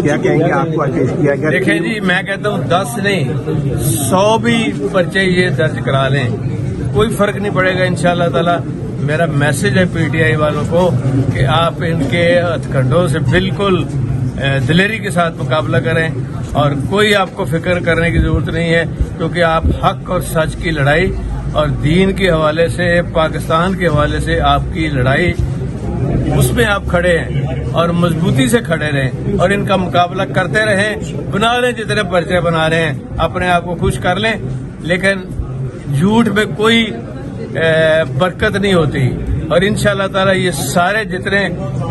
क्या कहेंगे, आपको अरेस्ट किया गया? देखें जी, मैं कहता हूँ 10 नहीं 100 भी पर्चे ये दर्ज करा लें, कोई फर्क नहीं पड़ेगा इंशाअल्लाह ताला। मेरा मैसेज है पीटीआई वालों को कि आप इनके हथकंडों से बिल्कुल दिलेरी के साथ मुकाबला करें और कोई आपको फिक्र करने की जरूरत नहीं है, क्योंकि आप हक और सच की लड़ाई और दीन के हवाले से, पाकिस्तान के हवाले से आपकी लड़ाई, उसमें आप खड़े हैं और मजबूती से खड़े रहें और इनका मुकाबला करते रहें। बना लें जितने पर्चे बना रहे हैं, अपने आप को खुश कर लें, लेकिन झूठ में कोई बरकत नहीं होती और इंशाअल्लाह ताला ये सारे जितने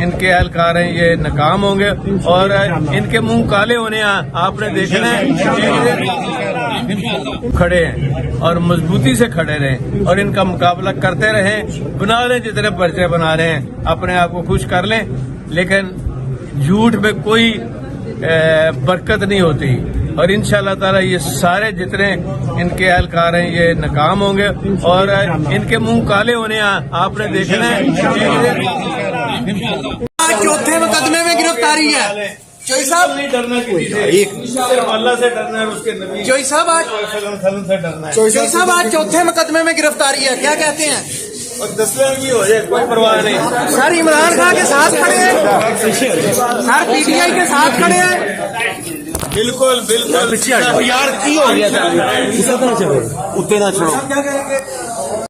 इनके एहलकार हैं ये नाकाम होंगे और इनके मुंह काले होने आपने देखना है। खड़े हैं और मजबूती से खड़े रहें और इनका मुकाबला करते रहें। बना लें जितने पर्चे बना रहे हैं, अपने आप को खुश कर लें, लेकिन झूठ में कोई बरकत नहीं होती और इंशाअल्लाह ताला ये सारे जितने इनके एहलकार हैं ये नाकाम होंगे और इनके मुंह काले होने आपने देखना है। चौथे मुकदमे में गिरफ्तारी है चोई साहब। नहीं डरना किसी से, सिर्फ अल्लाह से डरना है, उसके नबी चोई साहब आज से डरना है। चोई साहब आज चौथे मुकदमे में गिरफ्तारी है, क्या कहते हैं? और 10 भी हो जाए कोई परवाह नहीं। सर इमरान खान के साथ खड़े हैं, सर पीटीआई के साथ खड़े हैं। बिल्कुल बिल्कुल यार की हो गया था, उसे ना छोड़ो, उतने ना छोड़ो।